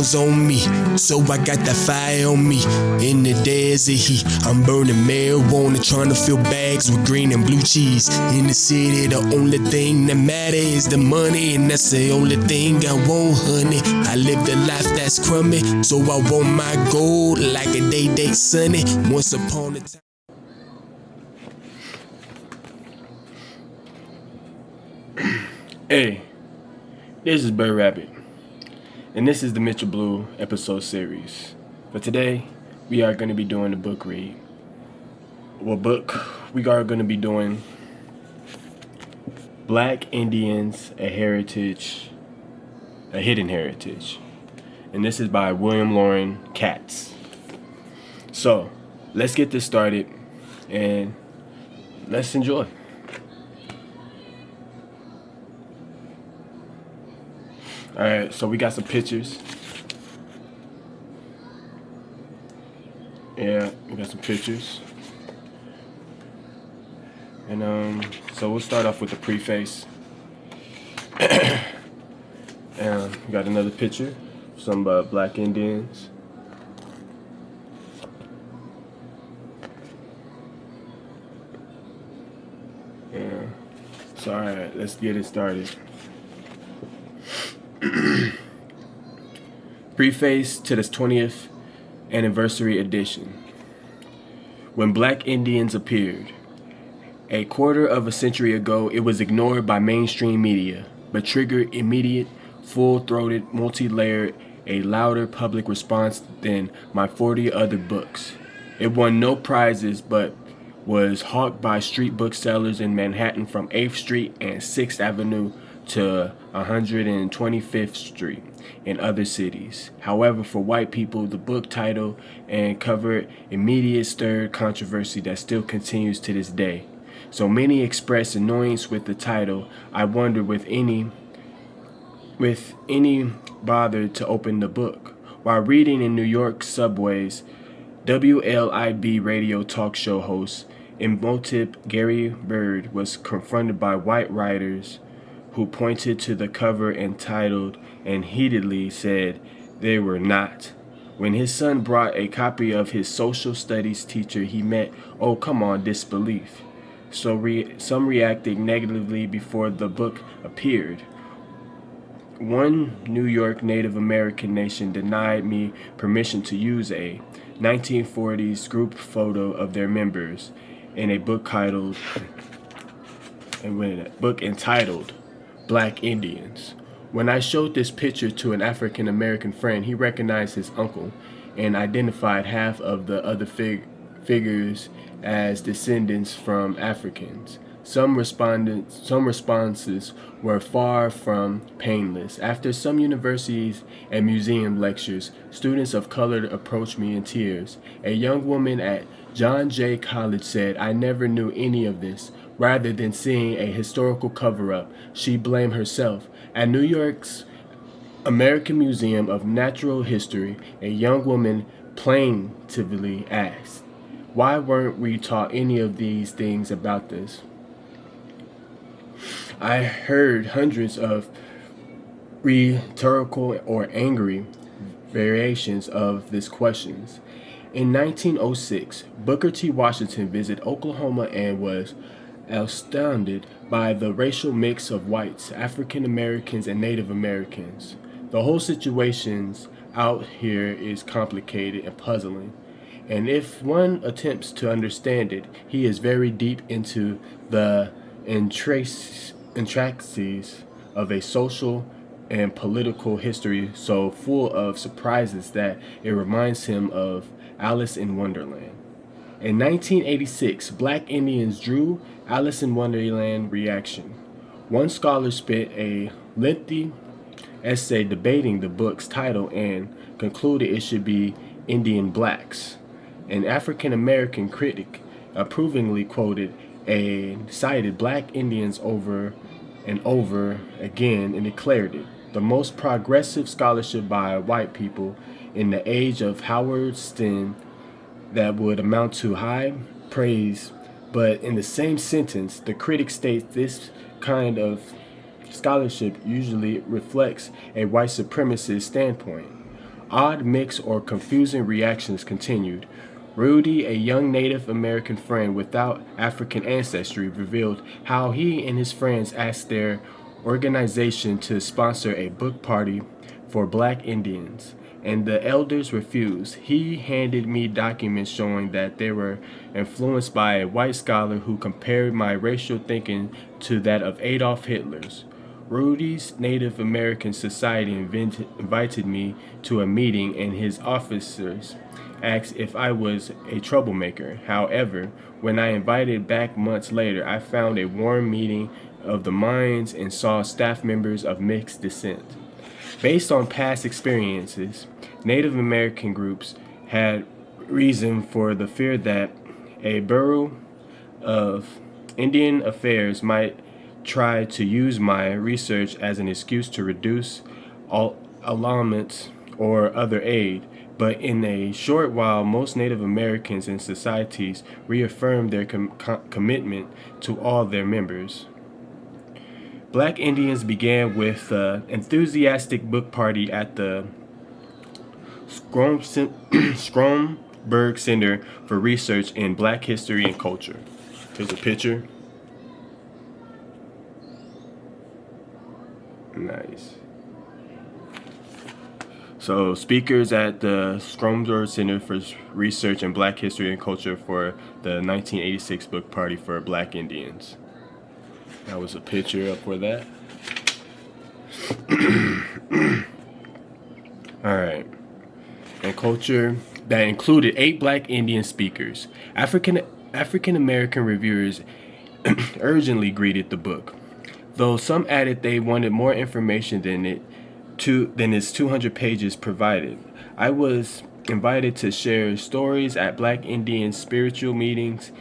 pounds on me, so I got that fire on me. In the desert heat, I'm burning marijuana, trying to fill bags with green and blue cheese. In the city, the only thing that matters is the money, and that's the only thing I want, honey. I live the life that's crummy, so I want my gold like a day sunny. Once upon a time. Hey, this is Bird Rabbit, and this is the Mitra Blue episode series. For today, we are going to be doing a book read. What book? We are going to be doing Black Indians, a Hidden Heritage. And this is by Loren, Katz. So, let's get this started, and let's enjoy. Alright, so we got some pictures. Yeah, we got some pictures. And so we'll start off with the preface. And we got another picture, some Black Indians. Yeah. So alright, let's get it started. Preface to this 20th anniversary edition. When Black Indians appeared, a quarter of a century ago, it was ignored by mainstream media, but triggered immediate, full-throated, multi-layered, a louder public response than my 40 other books. It won no prizes, but was hawked by street booksellers in Manhattan from 8th Street and 6th Avenue to 125th Street in other cities. However, for white people, the book title and cover immediate stirred controversy that still continues to this day. So many expressed annoyance with the title. I wonder if any bothered to open the book. While reading in New York subways, WLIB radio talk show host Imhotep Gary Bird was confronted by white writers who pointed to the cover entitled and heatedly said they were not. When his son brought a copy of his social studies teacher, he met, oh come on, disbelief. So some reacted negatively before the book appeared. One New York Native American nation denied me permission to use a 1940s group photo of their members in a book entitled Black Indians. When I showed this picture to an African American friend, he recognized his uncle and identified half of the other figures as descendants from Africans. Some responses were far from painless. After some universities and museum lectures, students of color approached me in tears. A young woman at John Jay College said, I never knew any of this. Rather than seeing a historical cover-up, she blamed herself. At New York's American Museum of Natural History, a young woman plaintively asked, why weren't we taught any of these things about this? I heard hundreds of rhetorical or angry variations of this questions. In 1906, Booker T. Washington visited Oklahoma and was astounded by the racial mix of whites, African Americans, and Native Americans. The whole situation out here is complicated and puzzling, and if one attempts to understand it, he is very deep into the intricacies of a social and political history so full of surprises that it reminds him of Alice in Wonderland. In 1986, Black Indians drew Alice in Wonderland reaction. One scholar spent a lengthy essay debating the book's title and concluded it should be Indian Blacks. An African American critic approvingly quoted and cited Black Indians over and over again and declared it the most progressive scholarship by white people in the age of Howard Stern that would amount to high praise. But in the same sentence, the critic states this kind of scholarship usually reflects a white supremacist standpoint. Odd, mixed, or confusing reactions continued. Rudy, a young Native American friend without African ancestry, revealed how he and his friends asked their organization to sponsor a book party for black Indians, and the elders refused. He handed me documents showing that they were influenced by a white scholar who compared my racial thinking to that of Adolf Hitler's. Rudy's Native American Society invited me to a meeting, and his officers asked if I was a troublemaker. However, when I invited back months later, I found a warm meeting of the minds and saw staff members of mixed descent. Based on past experiences, Native American groups had reason for the fear that a Bureau of Indian Affairs might try to use my research as an excuse to reduce allotments or other aid. But in a short while, most Native Americans and societies reaffirmed their commitment to all their members. Black Indians began with an enthusiastic book party at the Stromberg Center for Research in Black History and Culture. Here's a picture. Nice. So, speakers at the Stromberg Center for Research in Black History and Culture for the 1986 book party for Black Indians. That was a picture up for that. All right. And culture that included 8 black Indian speakers. African American reviewers urgently greeted the book, though some added they wanted more information than its 200 pages provided. I was invited to share stories at Black Indian spiritual meetings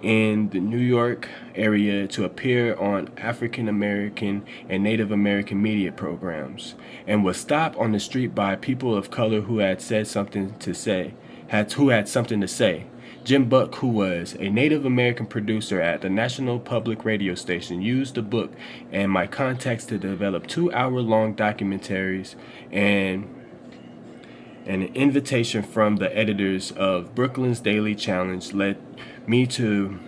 in the New York area, to appear on African American and Native American media programs, and was stopped on the street by people of color who had something to say. Jim Buck, who was a Native American producer at the National Public Radio Station, used the book and my contacts to develop 2-hour-long documentaries, and an invitation from the editors of Brooklyn's Daily Challenge led me to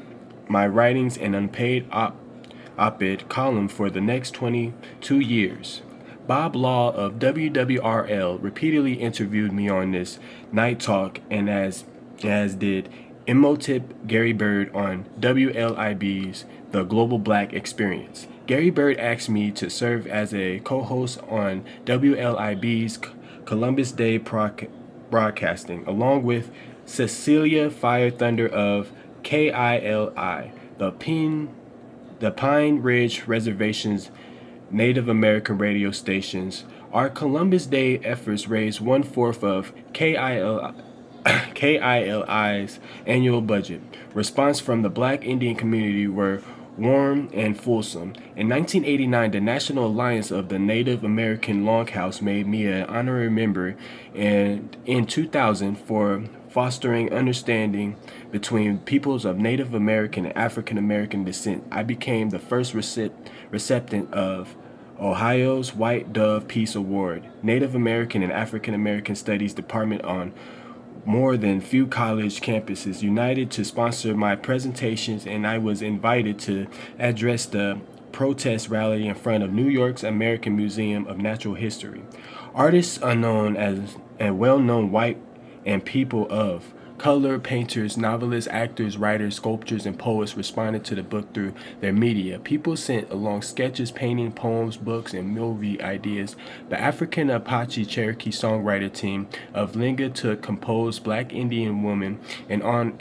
my writings and unpaid op-ed column for the next 22 years. Bob Law of WWRL repeatedly interviewed me on this night talk, and as did Imhotep Gary Bird on WLIB's The Global Black Experience. Gary Bird asked me to serve as a co-host on WLIB's Columbus Day broadcasting, along with Cecilia Fire Thunder of KILI, the Pine Ridge Reservation's Native American radio stations. Our Columbus Day efforts raised 1/4 of KILI's annual budget. Response from the Black Indian community were warm and fulsome. In 1989, the National Alliance of the Native American Longhouse made me an honorary member, and in 2000, for fostering understanding between peoples of Native American and African American descent, I became the first recipient of Ohio's White Dove Peace Award, Native American and African American Studies Department on more than few college campuses united to sponsor my presentations, and I was invited to address the protest rally in front of New York's American Museum of Natural History. Artists unknown as and well-known white and people of color, painters, novelists, actors, writers, sculptors, and poets responded to the book through their media. People sent along sketches, painting, poems, books, and movie ideas. The African Apache Cherokee songwriter team of Linga composed Black Indian Woman in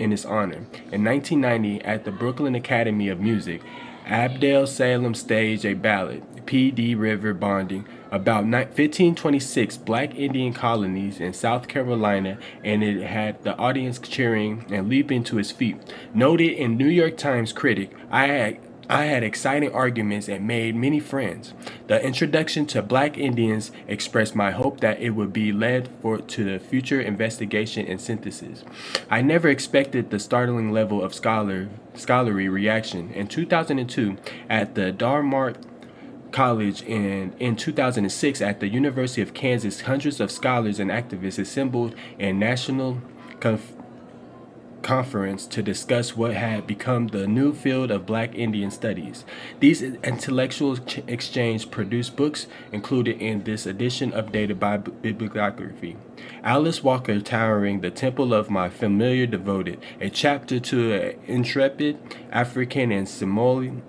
his honor. In 1990, at the Brooklyn Academy of Music, Abdel Salem staged a ballad, P.D. River Bonding, about 1526 Black Indian colonies in South Carolina, and it had the audience cheering and leaping to its feet. Noted in New York Times critic, I had exciting arguments and made many friends. The introduction to Black Indians expressed my hope that it would be led to the future investigation and synthesis. I never expected the startling level of scholarly reaction. In 2002, at the Dartmouth College, and in 2006 at the University of Kansas, hundreds of scholars and activists assembled in national conference to discuss what had become the new field of Black Indian studies. These intellectual exchanges produced books included in this edition, updated by bibliography. Alice Walker, Towering, The Temple of My Familiar Devoted, a chapter to an intrepid African and Seminole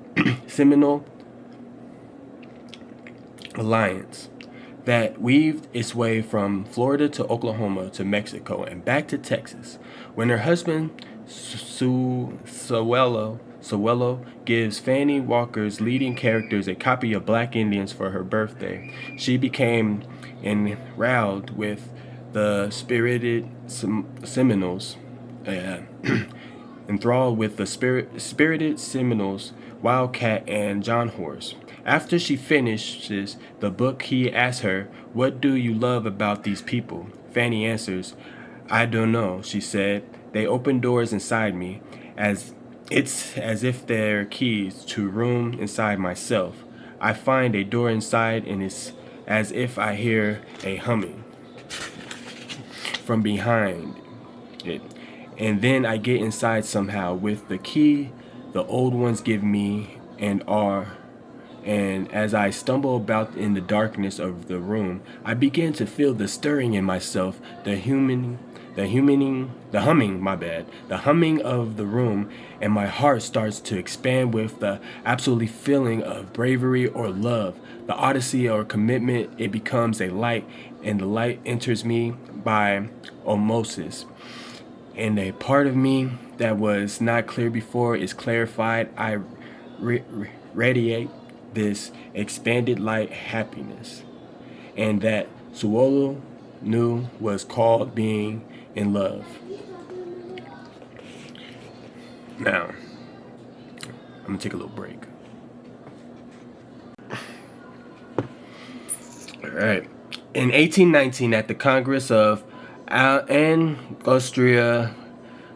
alliance that weaved its way from Florida to Oklahoma to Mexico and back to Texas. When her husband, Sewello, gives Fannie Walker's leading characters a copy of Black Indians for her birthday, she became enthralled with the spirited Seminoles, spirited Seminoles, Wildcat, and John Horse. After she finishes the book, he asks her, "What do you love about these people?" Fanny answers, "I don't know," she said. "They open doors inside me, as if they're keys to room inside myself. I find a door inside, and it's as if I hear a humming from behind it. And then I get inside somehow with the key the old ones give me and as I stumble about in the darkness of the room, I begin to feel the stirring in myself, the humming of the room, and my heart starts to expand with the absolute feeling of bravery or love, the odyssey or commitment. It becomes a light, and the light enters me by osmosis. And a part of me that was not clear before is clarified. I radiate this expanded light happiness, and that Suolo knew was called being in love. Now, I'm gonna take a little break. All right. In 1819, at the Congress of Angostura,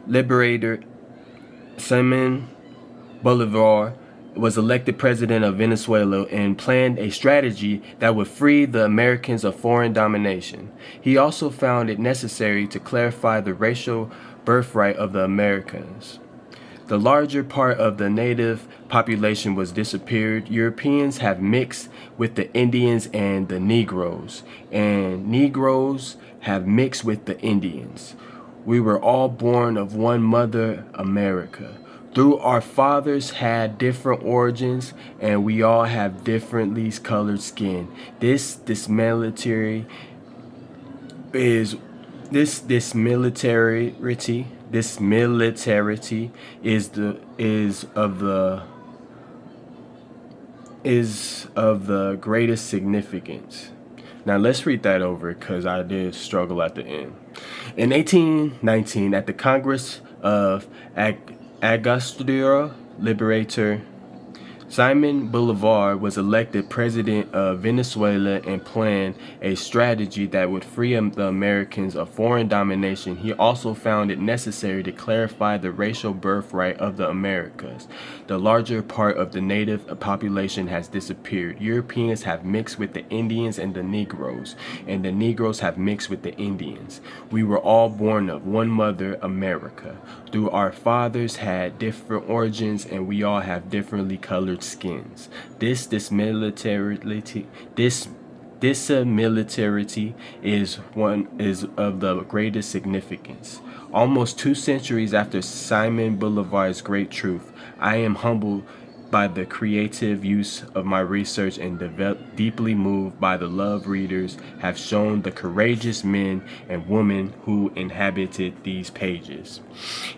Liberator Simon Bolivar was elected president of Venezuela and planned a strategy that would free the Americans of foreign domination. He also found it necessary to clarify the racial birthright of the Americans. The larger part of the native population was disappeared. Europeans have mixed with the Indians and the Negroes, and Negroes have mixed with the Indians. We were all born of one mother, America. Though our fathers had different origins, and we all have differently colored skin. This militarity is of the greatest significance. Now let's read that over, because I did struggle at the end. In 1819, at the Congress of Angostura, Liberator Simon Bolivar was elected president of Venezuela and planned a strategy that would free the Americans of foreign domination. He also found it necessary to clarify the racial birthright of the Americas. The larger part of the native population has disappeared. Europeans have mixed with the Indians and the Negroes, and the Negroes have mixed with the Indians. We were all born of one mother, America. Though our fathers had different origins, and we all have differently colored skins. This militarity is of the greatest significance. Almost 2 centuries after Simon Bolivar's great truth, I am humbled by the creative use of my research and deeply moved by the love readers have shown the courageous men and women who inhabited these pages.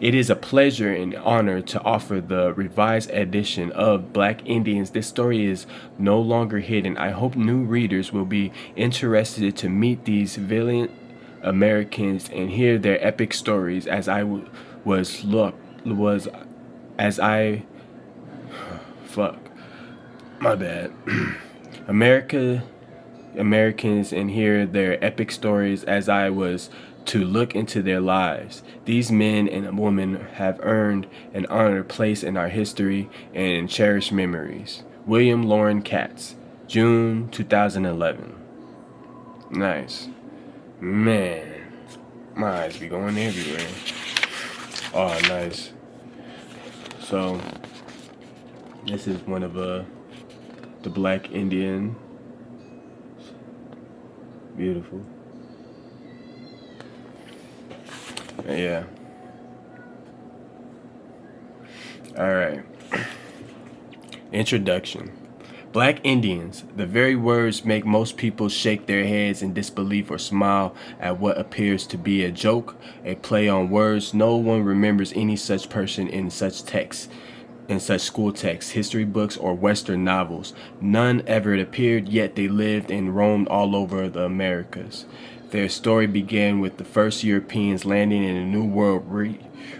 It is a pleasure and honor to offer the revised edition of Black Indians. This story is no longer hidden. I hope new readers will be interested to meet these valiant Americans and hear their epic stories as I Americans and hear their epic stories as I was to look into their lives. These men and women have earned an honored place in our history and cherished memories. William Loren Katz, June 2011. Nice. Man, my eyes be going everywhere. Oh, nice. So, this is one of the Black Indian. Beautiful. Yeah. Alright. Introduction. Black Indians. The very words make most people shake their heads in disbelief or smile at what appears to be a joke, a play on words. No one remembers any such person in such texts, in such school texts, history books, or Western novels. None ever appeared, yet they lived and roamed all over the Americas. Their story began with the first Europeans landing in a new world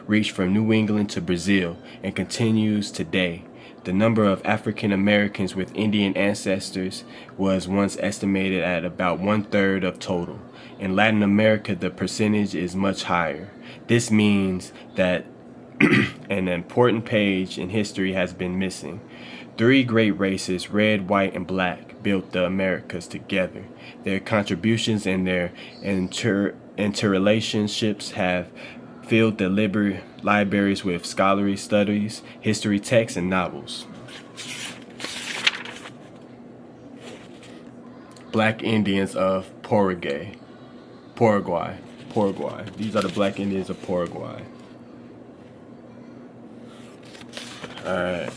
reached from New England to Brazil and continues today. The number of African Americans with Indian ancestors was once estimated at about 1/3 of total. In Latin America, the percentage is much higher. This means that an important page in history has been missing. 3 great races, red, white, and black, built the Americas together. Their contributions and their interrelationships have filled the libraries with scholarly studies, history texts, and novels. Black Indians of Paraguay. These are the Black Indians of Paraguay. Alright.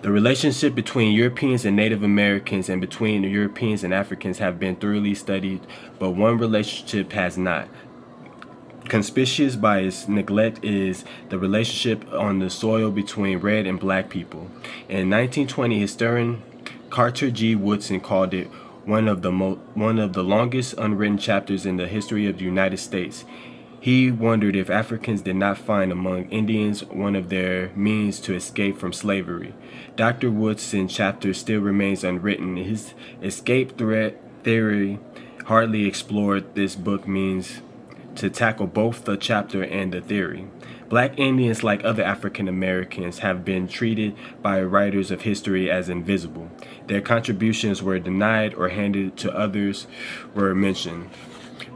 The relationship between Europeans and Native Americans and between the Europeans and Africans have been thoroughly studied, but one relationship has not. Conspicuous by its neglect is the relationship on the soil between red and black people. In 1920, historian Carter G. Woodson called it one of the longest unwritten chapters in the history of the United States. He wondered if Africans did not find among Indians one of their means to escape from slavery. Dr. Woodson's chapter still remains unwritten. His escape threat theory hardly explored. This book means to tackle both the chapter and the theory. Black Indians, like other African Americans, have been treated by writers of history as invisible. Their contributions were denied or handed to others were mentioned.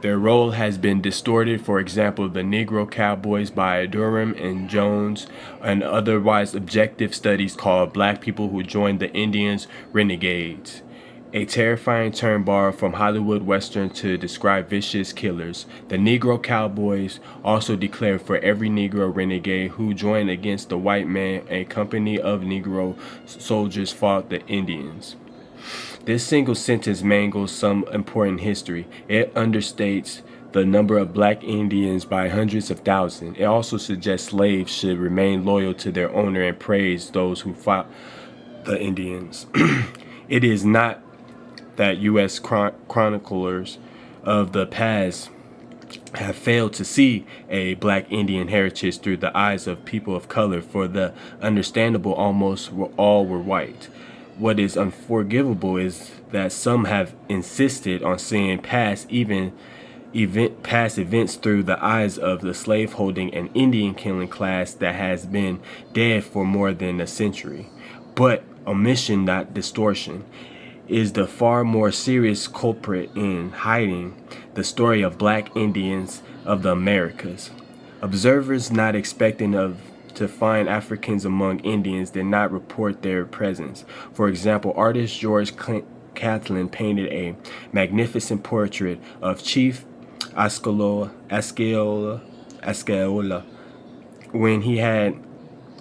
Their role has been distorted. For example, the Negro Cowboys by Durham and Jones, and otherwise objective studies called Black people who joined the Indians renegades, a terrifying term borrowed from Hollywood Western to describe vicious killers. The Negro Cowboys also declared for every Negro renegade who joined against the white man, a company of Negro soldiers fought the Indians. This single sentence mangles some important history. It understates the number of Black Indians by hundreds of thousands. It also suggests slaves should remain loyal to their owner and praise those who fought the Indians. It is not that U.S. chroniclers of the past have failed to see a Black Indian heritage through the eyes of people of color. For the understandable, almost all were white. What is unforgivable is that some have insisted on seeing past events through the eyes of the slaveholding and Indian killing class that has been dead for more than a century. But omission, not distortion, is the far more serious culprit in hiding the story of Black Indians of the Americas. Observers not expecting to find Africans among Indians did not report their presence. For example, artist George Catlin painted a magnificent portrait of Chief Osceola when he had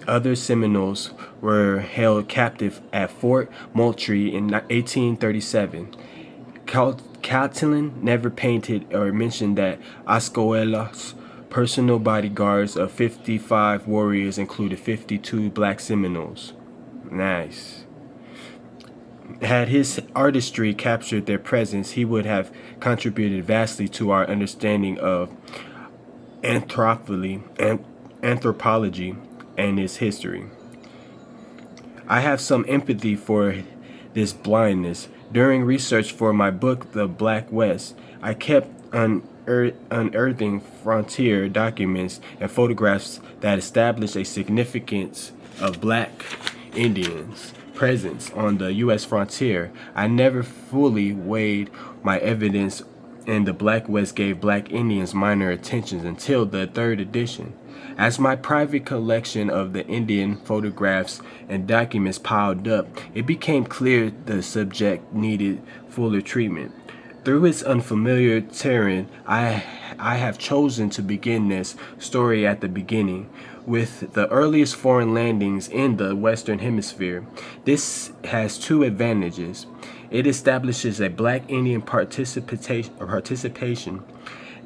other Seminoles were held captive at Fort Moultrie in 1837. Catlin never painted or mentioned that Osceola's personal bodyguards of 55 warriors included 52 Black Seminoles. Nice. Had his artistry captured their presence, he would have contributed vastly to our understanding of anthropology and its history. I have some empathy for this blindness. During research for my book, The Black West, I kept unearthing frontier documents and photographs that established a significance of Black Indians' presence on the U.S. frontier, I never fully weighed my evidence, and the Black West gave Black Indians minor attentions until the third edition. As my private collection of the Indian photographs and documents piled up, it became clear the subject needed fuller treatment. Through its unfamiliar terrain, I have chosen to begin this story at the beginning, with the earliest foreign landings in the Western Hemisphere. This has two advantages. It establishes a Black Indian participation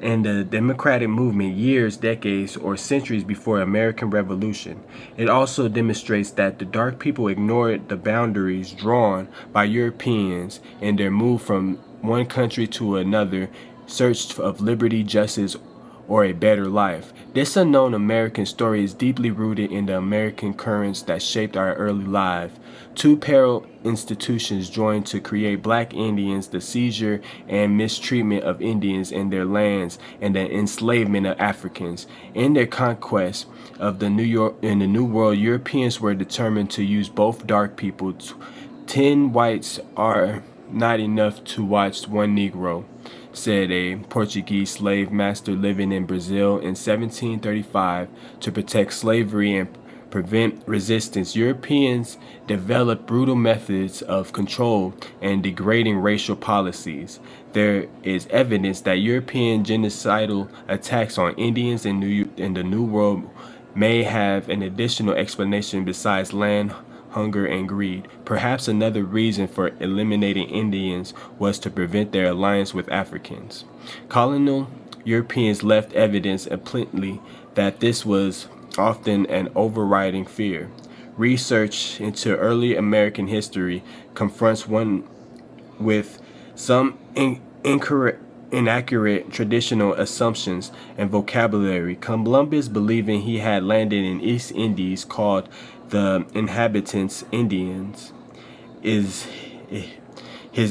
in the democratic movement years, decades, or centuries before American Revolution. It also demonstrates that the dark people ignored the boundaries drawn by Europeans in their move from one country to another, search of liberty, justice, or a better life. This unknown American story is deeply rooted in the American currents that shaped our early lives. Two parallel institutions joined to create Black Indians: the seizure and mistreatment of Indians in their lands and the enslavement of Africans. In their conquest of the New World, Europeans were determined to use both dark people. 10 whites are not enough to watch one Negro, said a Portuguese slave master living in Brazil in 1735. To protect slavery and prevent resistance, Europeans developed brutal methods of control and degrading racial policies. There is evidence that European genocidal attacks on Indians in the New World may have an additional explanation besides land hunger and greed. Perhaps another reason for eliminating Indians was to prevent their alliance with Africans. Colonial Europeans left evidence aplenty that this was often an overriding fear. Research into early American history confronts one with some inaccurate traditional assumptions and vocabulary. Columbus, believing he had landed in East Indies, called the inhabitants Indians. His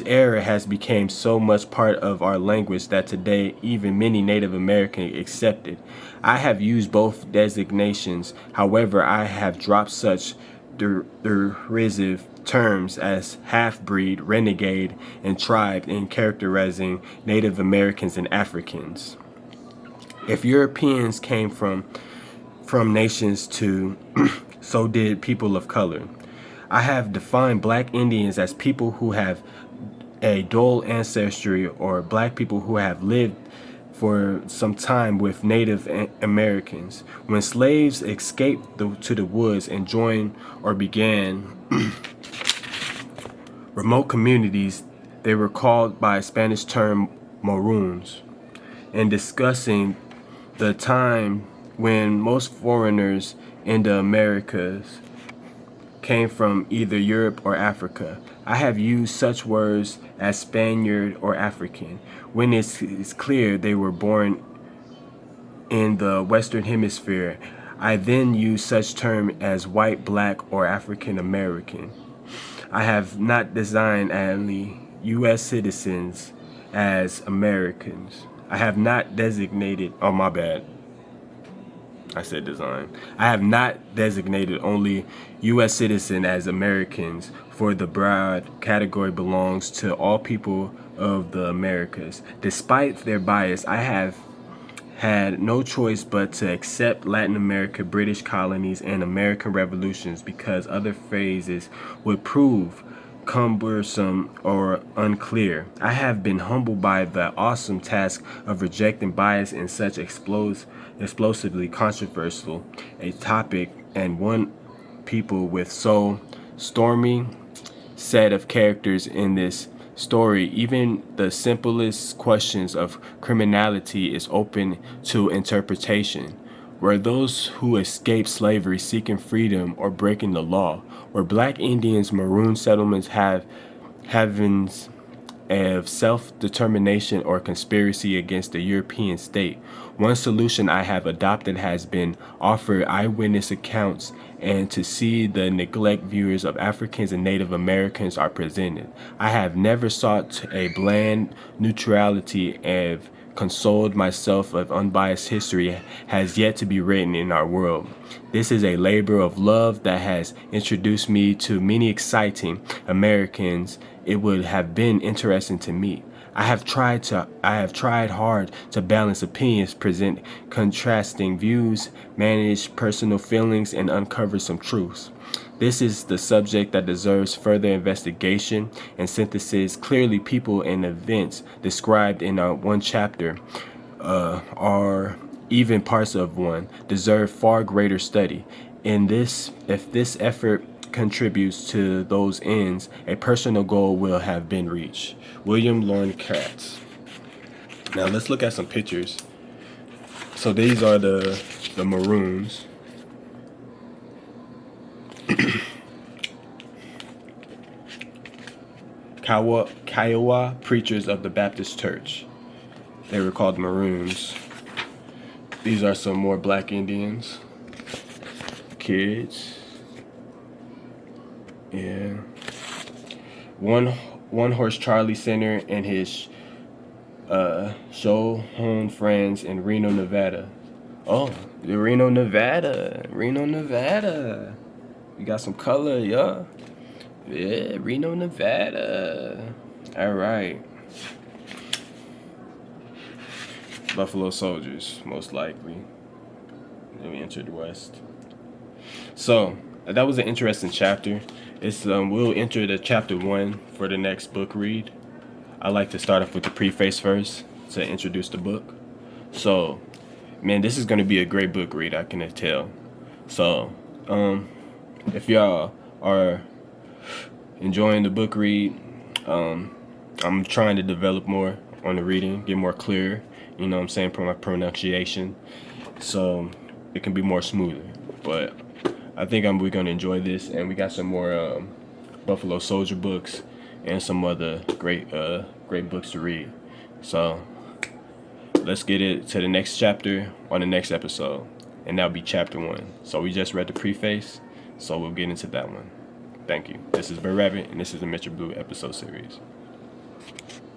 error has become so much part of our language that today even many Native Americans accept it. I have used both designations. However, I have dropped such derisive terms as half-breed, renegade, and tribe in characterizing Native Americans and Africans. If Europeans came from nations too, so did people of color. I have defined Black Indians as people who have a dual ancestry, or Black people who have lived for some time with Native Americans. When slaves escaped to the woods and joined or began remote communities, they were called by a Spanish term Maroons. In discussing the time when most foreigners in the Americas came from either Europe or Africa, I have used such words as Spaniard or African. When it's clear they were born in the Western Hemisphere, I then use such terms as white, black, or African American. I have not designed only U.S. citizens as Americans. I have not designated, oh my bad, I said design. I have not designated only U.S. citizens as Americans, for the broad category belongs to all people of the Americas. Despite their bias, I have had no choice but to accept Latin America, British colonies, and American revolutions, because other phrases would prove cumbersome or unclear. I have been humbled by the awesome task of rejecting bias in such explosively controversial a topic, and one people with so stormy set of characters in this story. Even the simplest questions of criminality is open to interpretation. Were those who escaped slavery seeking freedom or breaking the law? Were Black Indians maroon settlements havens of self-determination or conspiracy against the European state? One solution I have adopted has been offer eyewitness accounts and to see the neglect views of Africans and Native Americans are presented. I have never sought a bland neutrality of consoled myself of unbiased history has yet to be written in our world. This is a labor of love that has introduced me to many exciting Americans it would have been interesting to meet. I have tried hard to balance opinions, present contrasting views, manage personal feelings, and uncover some truths. This is the subject that deserves further investigation and synthesis. Clearly, people and events described in one chapter or even parts of one deserve far greater study. If this effort contributes to those ends, a personal goal will have been reached. William Loren Katz. Now let's look at some pictures. So these are the Maroons. Kiowa preachers of the Baptist Church. They were called Maroons. These are some more black Indians. Kids. Yeah. One Horse Charlie Center and his show home friends in Reno, Nevada. Oh, the Reno, Nevada. You got some color, yeah. Yeah, Reno, Nevada. All right. Buffalo Soldiers, most likely. Then we entered the West. So, that was an interesting chapter. We'll enter the chapter 1 for the next book read. I like to start off with the preface first to introduce the book. So, man, this is going to be a great book read, I can tell. So, if y'all are enjoying the book read, I'm trying to develop more on the reading, get more clear, you know what I'm saying, for my pronunciation, so it can be more smoother. But I think we're going to enjoy this, and we got some more Buffalo Soldier books and some other great books to read. So let's get it to the next chapter on the next episode, and that'll be chapter 1. So we just read the preface, so we'll get into that one. Thank you. This is Bird Rabbit, and this is the Mitra Blue episode series.